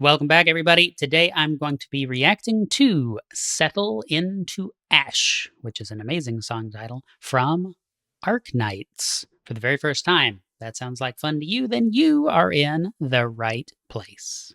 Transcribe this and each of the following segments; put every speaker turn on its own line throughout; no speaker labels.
Welcome back, everybody. Today I'm going to be reacting to Settle Into Ash, which is an amazing song title from Arknights for the very first time. That sounds like fun to you, then you are in the right place.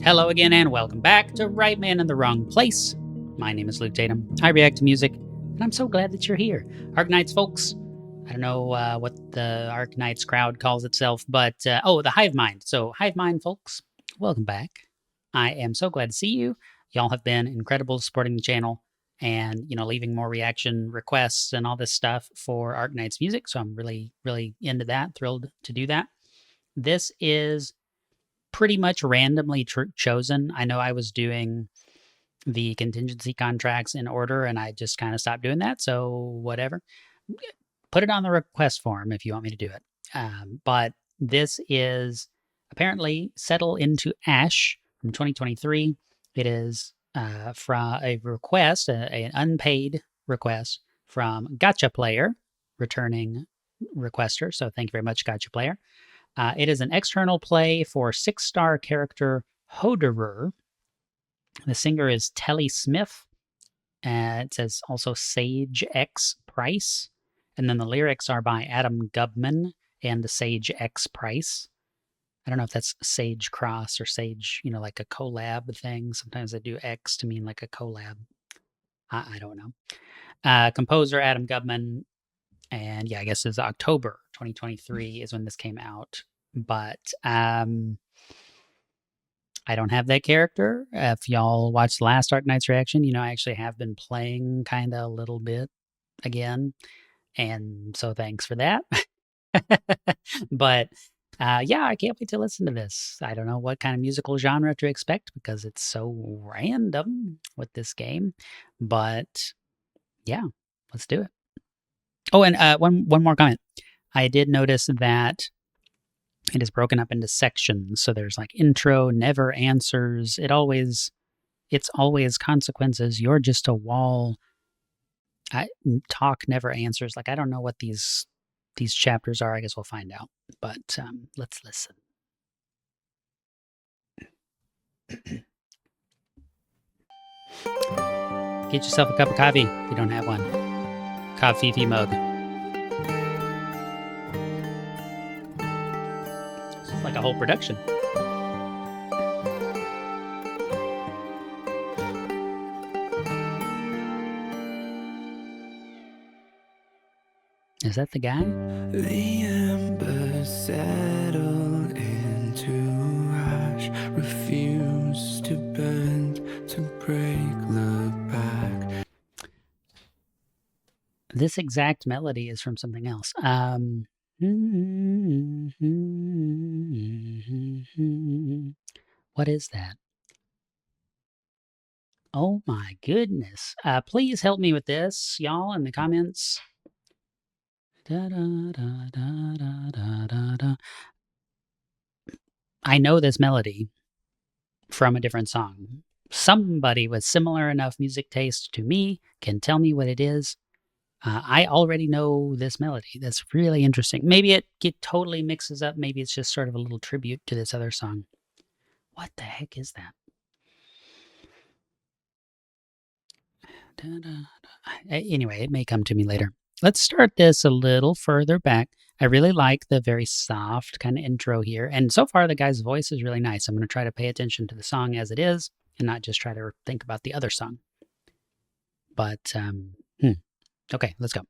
Hello again, and welcome back to Right Man in the Wrong Place. My name is Luke Tatum. I react to music, and I'm so glad that you're here. Arknights, folks. I don't know what the Arknights crowd calls itself, but the Hive Mind. So, Hive Mind, folks, welcome back. I am so glad to see you. Y'all have been incredible supporting the channel and, leaving more reaction requests and all this stuff for Arknights music. So I'm really, really into that, thrilled to do that. This is pretty much randomly chosen. I know I was doing the contingency contracts in order and I just kind of stopped doing that. So whatever, put it on the request form if you want me to do it. But this is apparently Settle Into Ash from 2023. It is from a request, an unpaid request from Gacha Player, returning requester. So thank you very much, Gacha Player. It is an external play for 6-star character Hoderer. The singer is Telly Smith. It says also Sage X Price. And then the lyrics are by Adam Gubman and Sage X Price. I don't know if that's Sage Cross or Sage, like a collab thing. Sometimes they do X to mean like a collab. I don't know. Composer Adam Gubman. And yeah, I guess it's October 2023 is when this came out. But I don't have that character. If y'all watched the last Arknights reaction, I actually have been playing kind of a little bit again. And so thanks for that. But yeah, I can't wait to listen to this. I don't know what kind of musical genre to expect because it's so random with this game. But yeah, let's do it. Oh, and one more comment. I did notice that it is broken up into sections. So there's like intro, never answers. It's always consequences. You're just a wall. Talk never answers. Like, I don't know what these chapters are. I guess we'll find out. But let's listen. Get yourself a cup of coffee if you don't have one. Coffee mug. It's like a whole production. Is that the guy?
The embers settle into ash, refuse to bend, to break, look back.
This exact melody is from something else. What is that? Oh my goodness. Please help me with this, y'all, in the comments. Da, da, da, da, da, da, da, da. I know this melody from a different song. Somebody with similar enough music taste to me can tell me what it is. I already know this melody. That's really interesting. Maybe it totally mixes up. Maybe it's just sort of a little tribute to this other song. What the heck is that? Anyway, it may come to me later. Let's start this a little further back. I really like the very soft kind of intro here. And so far, the guy's voice is really nice. I'm going to try to pay attention to the song as it is and not just try to think about the other song. But, okay, let's go.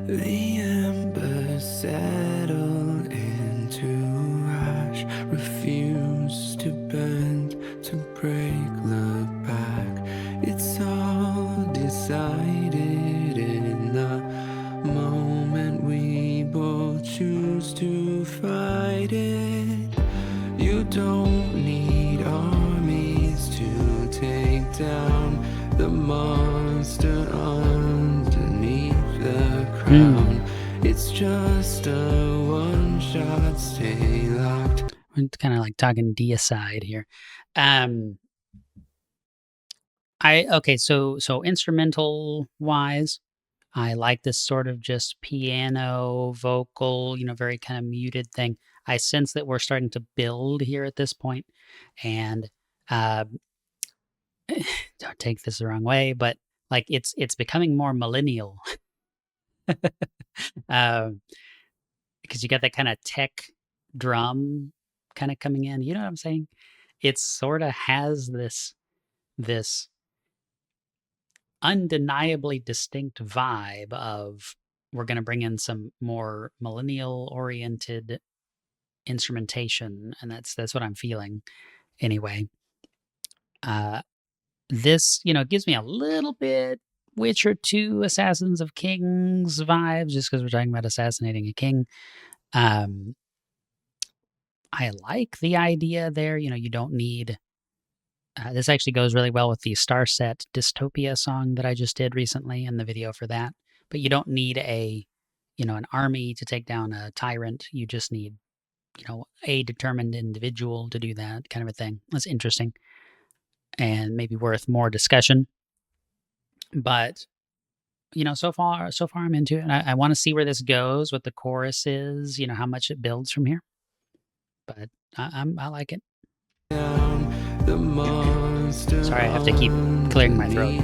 The embers settle into ash, refuse to bend, to break, look back. It's all decided in the moment we both choose to fight it. You don't need armies to take down the monster underneath the crown. It's just just a one-shot, stay locked.
I'm kind of like talking deicide here. Okay, so instrumental wise, I like this sort of just piano, vocal, very kind of muted thing. I sense that we're starting to build here at this point, and uh, don't take this the wrong way, but like it's becoming more millennial because you got that kind of tech drum kind of coming in. You know what I'm saying? It sort of has this undeniably distinct vibe of we're going to bring in some more millennial oriented instrumentation, and that's what I'm feeling anyway. This gives me a little bit Witcher 2 Assassins of Kings vibes, just because we're talking about assassinating a king. I like the idea there. You don't need this actually goes really well with the Starset Dystopia song that I just did recently and the video for that. But you don't need an army to take down a tyrant. You just need, a determined individual to do that kind of a thing. That's interesting and maybe worth more discussion. But, so far I'm into it. And I want to see where this goes, what the chorus is, how much it builds from here. But I like it. Sorry, I have to keep clearing my throat.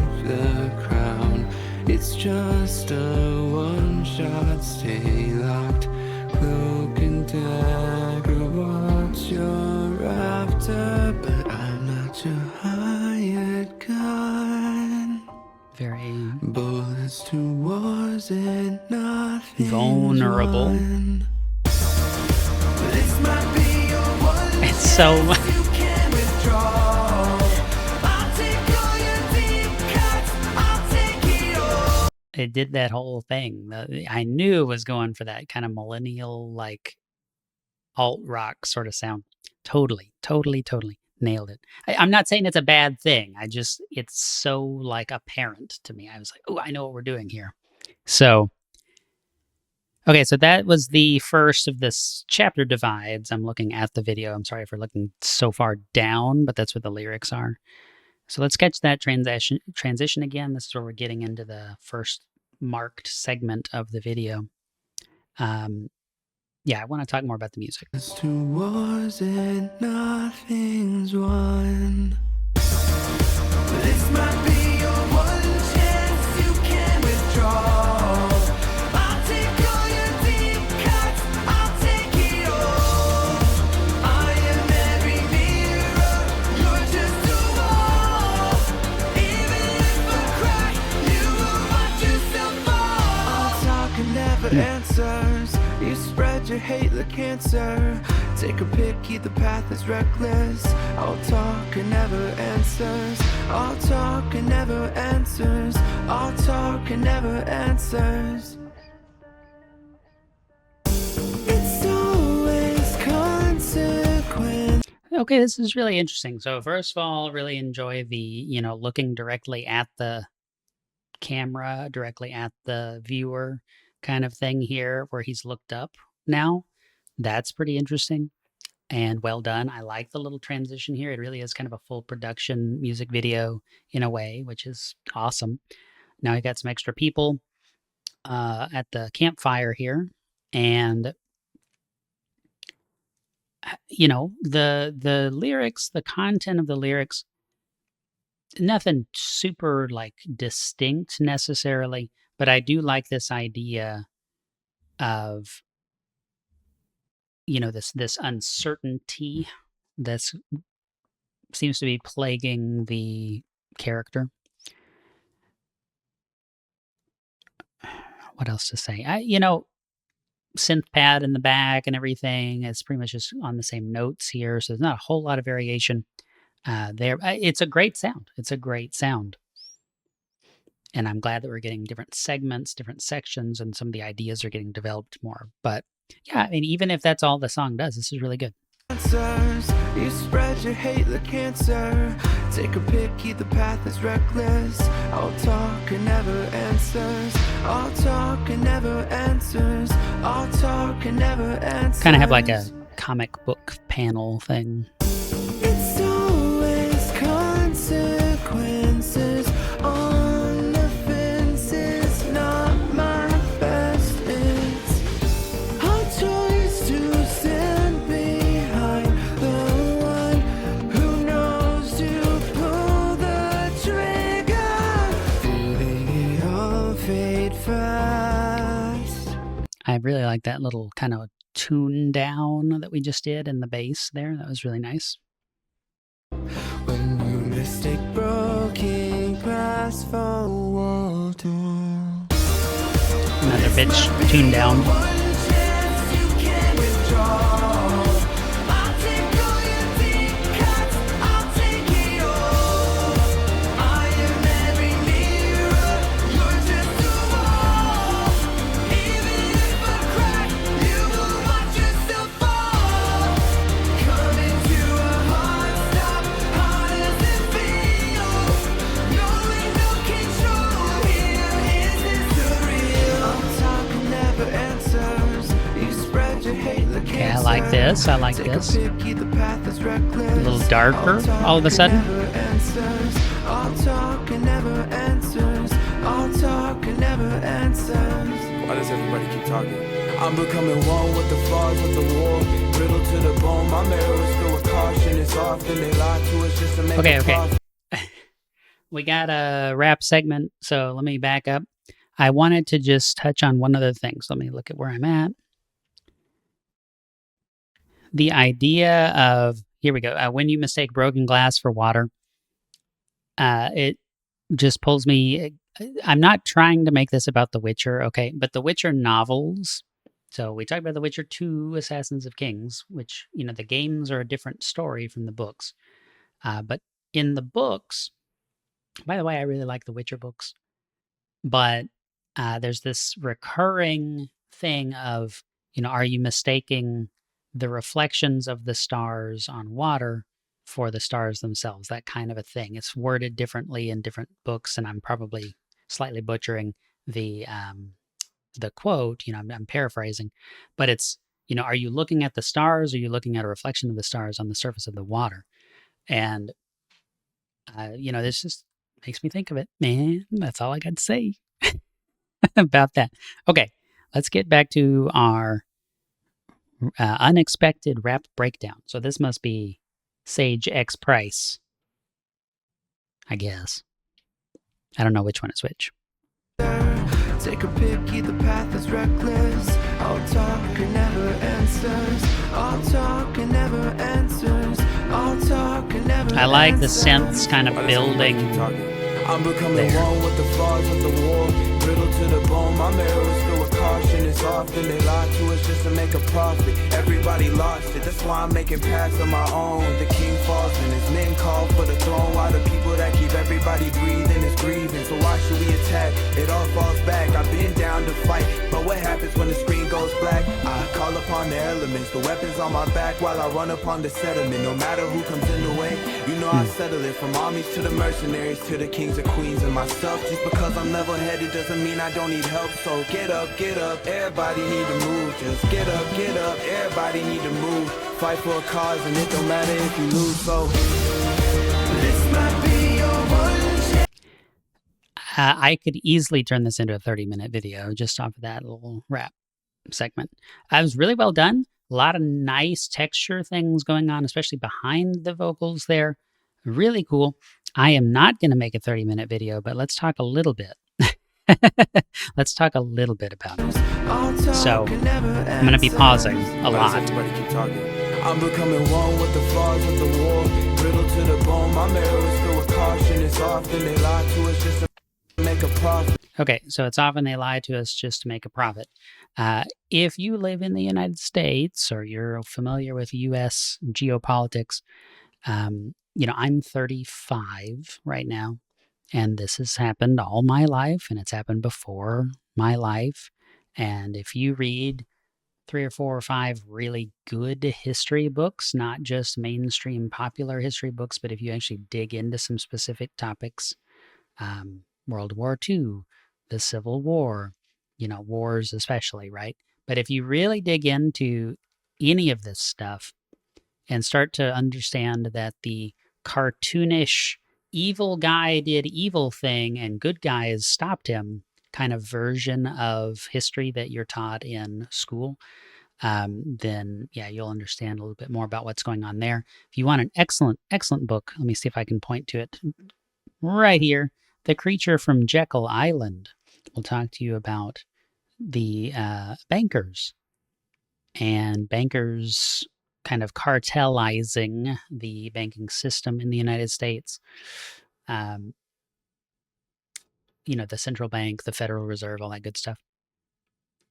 It's just a one-shot, stay locked. Cloak and dagger, what you're after, but I'm not your hired gun.
Very
bullets towards it, nothing
vulnerable.
Won.
It's so much. It did that whole thing. I knew it was going for that kind of millennial, like alt rock sort of sound. Totally nailed it. I'm not saying it's a bad thing. It's so like apparent to me. I was like, oh, I know what we're doing here. So, okay, so that was the first of this chapter divides. I'm looking at the video. I'm sorry for looking so far down, but that's where the lyrics are. So let's catch that transition again. This is where we're getting into the first marked segment of the video. Yeah, I want to talk more about the music.
Towards it, nothing's won. This might be your one chance, you can withdraw. I'll take all your deep cuts, I'll take it all. I am every mirror, you're just a wall. Even if I crack, you will watch yourself fall. All talk and never answers. You spread your hate like cancer. Take a pick, keep the path is reckless. All talk and never answers. All talk and never answers. All talk and never answers. It's always consequence.
Okay, this is really interesting. So first of all, really enjoy the, looking directly at the camera, directly at the viewer kind of thing here where he's looked up now. That's pretty interesting and well done. I like the little transition here. It really is kind of a full production music video in a way, which is awesome. Now we got some extra people at the campfire here, and the lyrics, the content of the lyrics, nothing super like distinct necessarily, but I do like this idea of this uncertainty that seems to be plaguing the character. What else to say? Synth pad in the back and everything. It's pretty much just on the same notes here, so there's not a whole lot of variation there. It's a great sound. It's a great sound. And I'm glad that we're getting different segments, different sections, and some of the ideas are getting developed more. But yeah, I mean, even if that's all the song does, this is really good.
You spread your hate like cancer. Take a pick, either path is reckless. All talk and never answers. All talk and never answers. All talk and never answers.
Kind of have like a comic book panel thing.
It's always consequences on the fences, not my best. It's our choice to stand behind the one who knows to pull the trigger. Feeling it all fade fast.
I really like that little kind of tune down that we just did in the bass there. That was really nice.
When you mistake broken glass for water.
Another bitch tune down. Okay, I like this. I like this. A little darker all of a sudden.
All talk and never answers. All talk and never answers.
Why does everybody keep talking? I'm becoming one with the flaws of the war. Riddle to the bone. My marrow is filled with caution. It's often they lie to us just to make
Okay,
a profit.
We got a rap segment, so let me back up. I wanted to just touch on one other thing. So let me look at where I'm at. The idea of, here we go, when you mistake broken glass for water, it just pulls me. I'm not trying to make this about The Witcher, okay, but The Witcher novels. So we talked about The Witcher 2, Assassins of Kings, which, you know, the games are a different story from the books. But in the books, by the way, I really like the Witcher books, but there's this recurring thing of, you know, are you mistaking the reflections of the stars on water for the stars themselves? That kind of a thing. It's worded differently in different books, and I'm probably slightly butchering the quote. You know, I'm paraphrasing, but it's, you know, are you looking at the stars, or are you looking at a reflection of the stars on the surface of the water? And you know, this just makes me think of it, man. That's all I got to say about that. Okay, let's get back to our unexpected rap breakdown. So this must be Sage X Price, I guess. I don't know which one is which.
Take a pick, either path is reckless. All talk and never answers. All talk and never answers. All talk and never
I like the
answers.
synths kind of
Why does everybody
building.
keep talking? I'm becoming
there.
one with the flaws of the war. Riddle to the bone. My marrow is filled with caution. It's often they lie to us just to make a profit. Everybody lost it. That's why I'm making paths of my own. The king falls and his men call for the throne. While the people that keep everybody breathing is grieving. So why should we attack? It all falls back. I've been down to fight, but what happens when the screen goes black? I call upon the elements, the weapons on my back while I run upon the settlement. No matter who comes in the way, you know I settle it. From armies to the mercenaries to the kings and queens and myself. Just because I'm level-headed doesn't mean I don't need help. So get up, everybody need to move. Just get up, everybody need to move. Fight for a cause and it don't matter if you lose. So
This might be your one chance.
I could easily turn this into a 30-minute video just off of that little rap segment. It was really well done. A lot of nice texture things going on, especially behind the vocals there. Really cool. I am not going to make a 30-minute video, but let's talk a little bit. Let's talk a little bit about it. So, I'm going to be pausing a
why does
lot.
everybody keep talking? I'm becoming one with the flaws of the war. Riddle to the bone. My marrow is filled with caution. It's often they lie to us just to make a profit.
Okay, so it's often they lie to us just to make a profit. If you live in the United States or you're familiar with U.S. geopolitics, you know, I'm 35 right now, and this has happened all my life, and it's happened before my life. And if you read 3 or 4 or 5 really good history books, not just mainstream popular history books, but if you actually dig into some specific topics, World War II, the Civil War, wars especially, right? But if you really dig into any of this stuff and start to understand that the cartoonish evil guy did evil thing and good guys stopped him kind of version of history that you're taught in school, then yeah, you'll understand a little bit more about what's going on there. If you want an excellent, excellent book, let me see if I can point to it right here. The Creature from Jekyll Island will talk to you about the bankers and bankers kind of cartelizing the banking system in the United States. The central bank, the Federal Reserve, all that good stuff.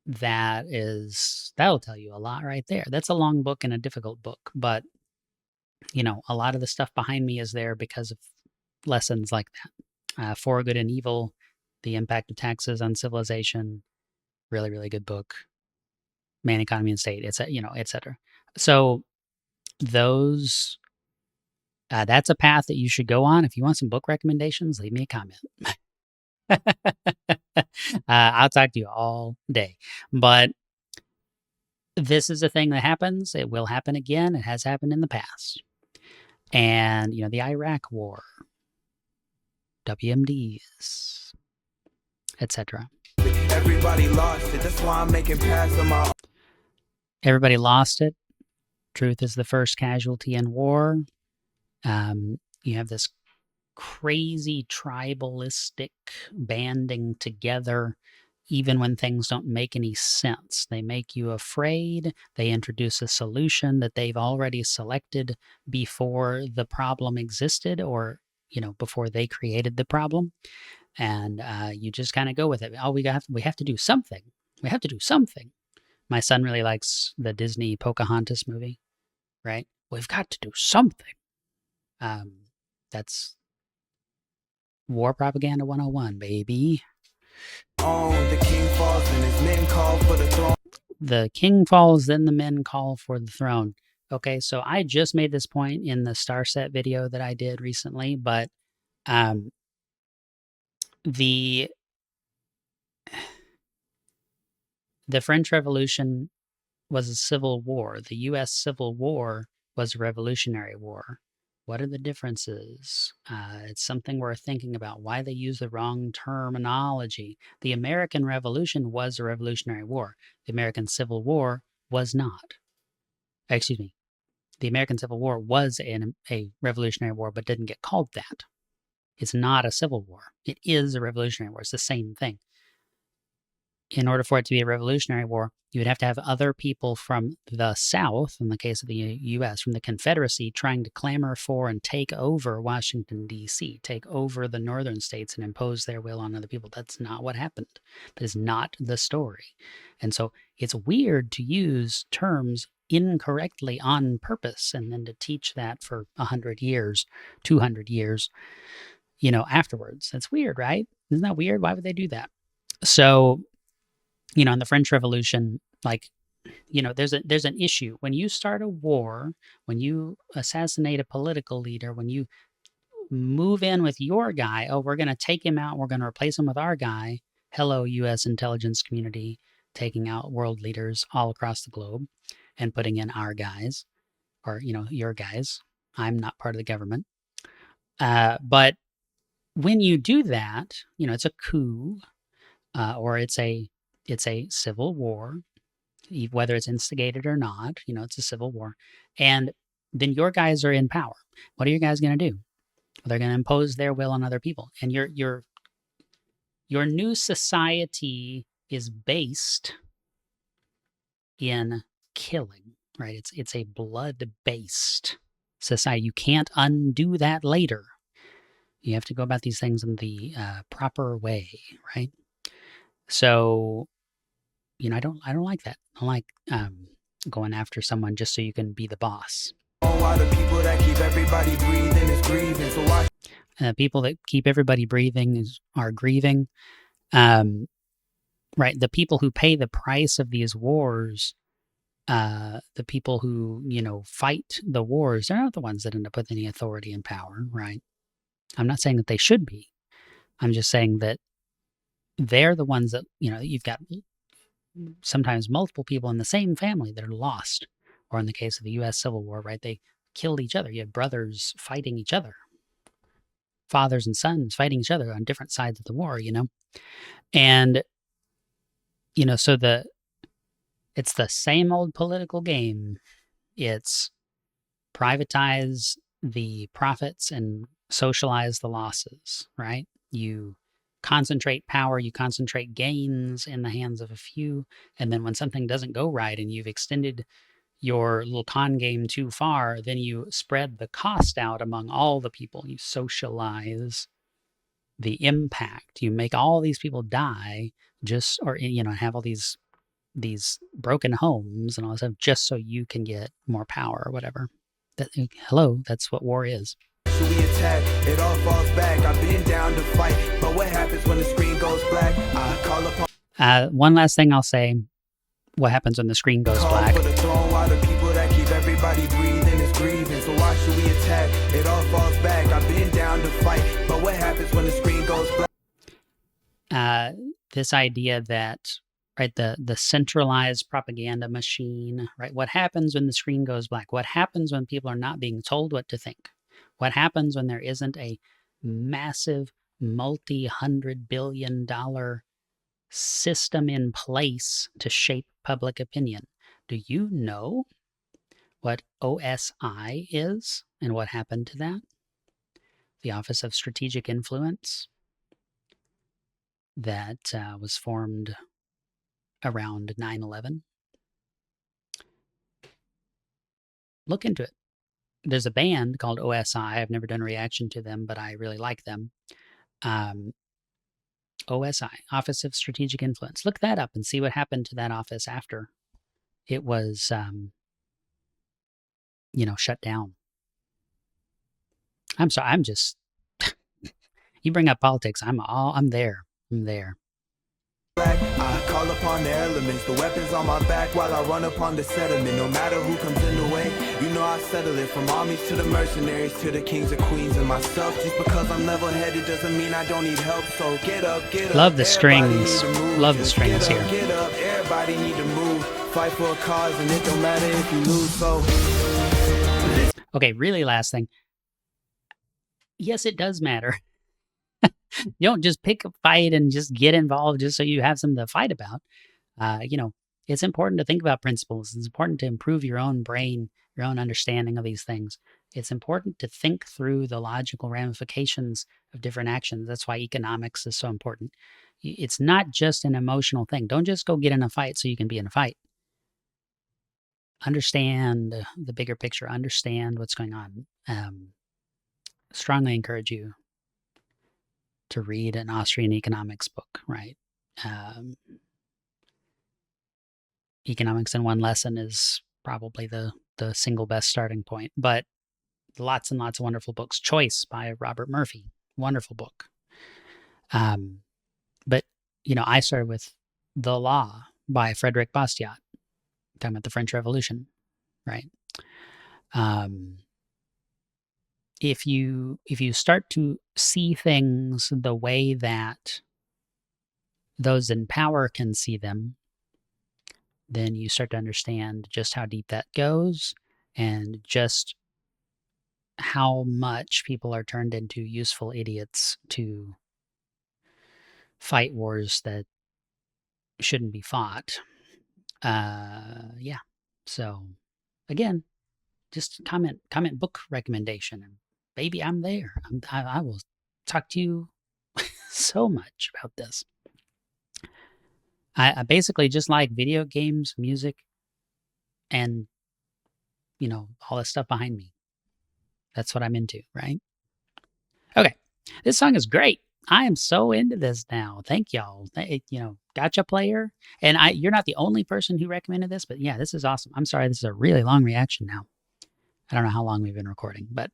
That'll tell you a lot right there. That's a long book and a difficult book, but a lot of the stuff behind me is there because of lessons like that. For Good and Evil, The Impact of Taxes on Civilization, really, really good book. Man, Economy, and State, etc. So those, that's a path that you should go on. If you want some book recommendations, leave me a comment. I'll talk to you all day. But this is a thing that happens. It will happen again. It has happened in the past. And, the Iraq War, WMDs, etc.
Everybody lost it. That's why I'm making pass on my.
Everybody lost it. Truth is the first casualty in war. You have this crazy tribalistic banding together, even when things don't make any sense. They make you afraid. They introduce a solution that they've already selected before the problem existed, or before they created the problem, and you just kind of go with it. Oh, we have to do something. We have to do something. My son really likes the Disney Pocahontas movie, right? We've got to do something. That's War Propaganda 101, baby.
The king falls, and his men call for the throne.
The king falls, then the men call for the throne. Okay, so I just made this point in the Star Set video that I did recently, but the French Revolution was a civil war. The U.S. Civil War was a revolutionary war. What are the differences? It's something worth thinking about. Why they use the wrong terminology. The American Revolution was a revolutionary war. The American Civil War was not. Excuse me. The American Civil War was a revolutionary war, but didn't get called that. It's not a civil war. It is a revolutionary war. It's the same thing. In order for it to be a revolutionary war, you would have to have other people from the South, in the case of the U.S., from the Confederacy, trying to clamor for and take over Washington, D.C., take over the northern states and impose their will on other people. That's not what happened. That is not the story. And so it's weird to use terms incorrectly on purpose and then to teach that for 100 years, 200 years, afterwards. That's weird, right? Isn't that weird? Why would they do that? So, in the French Revolution, there's an issue. When you start a war, when you assassinate a political leader, when you move in with your guy, oh, we're going to take him out, we're going to replace him with our guy. Hello, U.S. intelligence community, taking out world leaders all across the globe and putting in our guys, or, your guys. I'm not part of the government. But when you do that, it's a coup, or it's a civil war, whether it's instigated or not. It's a civil war, and then your guys are in power. What are you guys going to do? They're going to impose their will on other people, and your new society is based in killing, right? It's a blood-based society. You can't undo that later. You have to go about these things in the proper way, right? So, I don't like that. I don't like going after someone just so you can be the boss.
Why the people that keep everybody breathing is grieving? So why?
People that keep everybody breathing are grieving. Right. The people who pay the price of these wars the people who, fight the wars, they're not the ones that end up with any authority and power, right? I'm not saying that they should be. I'm just saying that they're the ones that, you've got sometimes multiple people in the same family that are lost. Or in the case of the U.S. Civil War, right, they killed each other. You had brothers fighting each other. Fathers and sons fighting each other on different sides of the war, And, so it's the same old political game. It's privatize the profits and socialize the losses, right? You concentrate power, you concentrate gains in the hands of a few, and then when something doesn't go right and you've extended your little con game too far, then you spread the cost out among all the people. You socialize the impact. You make all these people die have all these broken homes and all that stuff just so you can get more power or whatever. That's what war is.
Should we attack? It all falls back. I've been down to fight, but what happens when the screen goes black? I call upon
one last thing I'll say. What happens when the screen goes black?
For the throne while the people that keep everybody breathing is grieving. So why should we attack? It all falls back. I've been down to fight, but what happens when the screen goes black?
This idea that, right, the centralized propaganda machine, right? What happens when the screen goes black? What happens when people are not being told what to think? What happens when there isn't a massive multi-$100 billion system in place to shape public opinion? Do you know what OSI is and what happened to that? The Office of Strategic Influence that was formed around 9/11. Look into it. There's a band called OSI. I've never done a reaction to them, but I really like them. OSI, Office of Strategic Influence. Look that up and see what happened to that office after it was, shut down. I'm sorry. I'm just, you bring up politics. I'm there. I'm there.
I call upon the elements, the weapons on my back while I run upon the settlement. No matter who comes in the way, I settle it. From armies to the mercenaries to the kings and queens and myself. Just because I'm level-headed doesn't mean I don't need help. So get up, get up.
Love the strings. Love the strings here.
Get up, everybody need to move. Fight for a cause and it don't matter if you lose. So
okay, really last thing. Yes, it does matter. You don't just pick a fight and just get involved just so you have something to fight about. It's important to think about principles. It's important to improve your own brain, your own understanding of these things. It's important to think through the logical ramifications of different actions. That's why economics is so important. It's not just an emotional thing. Don't just go get in a fight so you can be in a fight. Understand the bigger picture. Understand what's going on. Strongly encourage you to read an Austrian economics book, right? Economics in one lesson is probably the single best starting point, but lots and lots of wonderful books. Choice by Robert Murphy, wonderful book. But, I started with The Law by Frederick Bastiat, talking about the French Revolution, right? If you start to see things the way that those in power can see them, then you start to understand just how deep that goes and just how much people are turned into useful idiots to fight wars that shouldn't be fought. Yeah. So again, just comment book recommendation, and baby, I'm there. I will talk to you so much about this. I basically just like video games, music, and, all this stuff behind me. That's what I'm into, right? Okay. This song is great. I am so into this now. Thank y'all. Gacha player. And you're not the only person who recommended this, but yeah, this is awesome. I'm sorry, this is a really long reaction now. I don't know how long we've been recording, but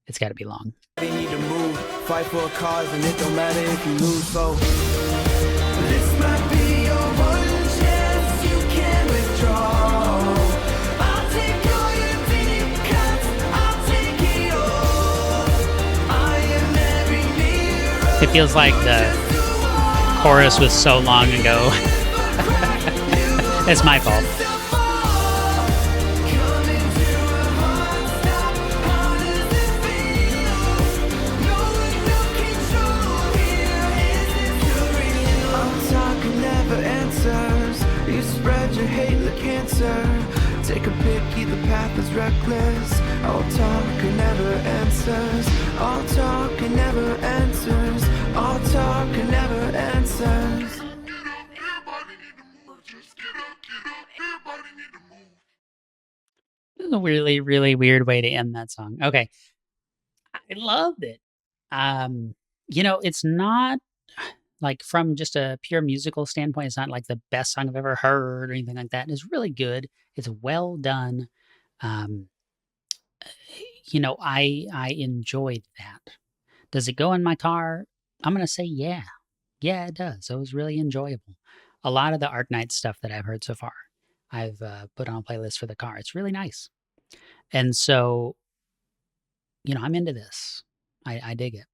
it's got to be long.
They need to move, fight for a cause, and it don't matter if you lose. So this might be your one chance you can withdraw.
feels like the chorus was so long ago. It's my fault.
You spread your hate like cancer. Take a pick, either path is reckless. All talk and never answers. All talk and never answers. All talk and never answers.
This is a really, really weird way to end that song. Okay. I loved it. It's not like from just a pure musical standpoint, it's not like the best song I've ever heard or anything like that. It's really good. It's well done. Um, I enjoyed that. Does it go in my car? I'm gonna say yeah. Yeah, it does. It was really enjoyable. A lot of the Arknights stuff that I've heard so far, I've put on a playlist for the car. It's really nice. And so, I'm into this. I dig it.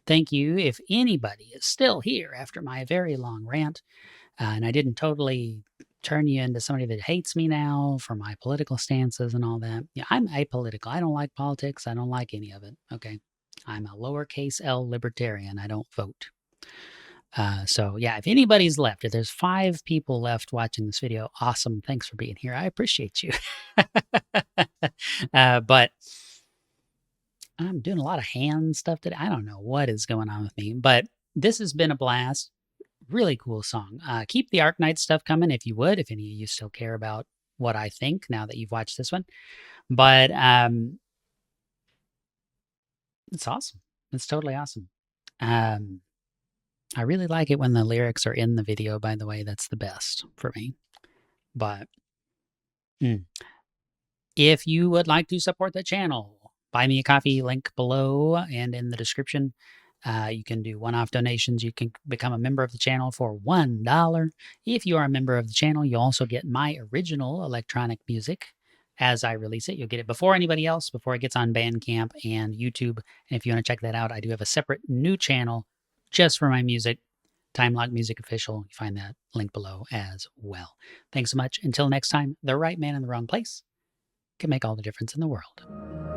Thank you. If anybody is still here after my very long rant, and I didn't totally turn you into somebody that hates me now for my political stances and all that. Yeah, I'm apolitical. I don't like politics. I don't like any of it. Okay. I'm a lowercase L libertarian. I don't vote. So yeah, if anybody's left, if there's 5 people left watching this video, awesome. Thanks for being here. I appreciate you. But I'm doing a lot of hand stuff today. I don't know what is going on with me, but this has been a blast. Really cool song. Keep the Arknights stuff coming if you would, if any of you still care about what I think now that you've watched this one. But it's awesome. It's totally awesome. I really like it when the lyrics are in the video, by the way. That's the best for me. But if you would like to support the channel, buy me a coffee, link below and in the description. You can do one-off donations. You can become a member of the channel for $1. If you are a member of the channel, you'll also get my original electronic music as I release it. You'll get it before anybody else, before it gets on Bandcamp and YouTube. And if you want to check that out, I do have a separate new channel just for my music, Time Lock Music Official. You find that link below as well. Thanks so much. Until next time, the right man in the wrong place can make all the difference in the world.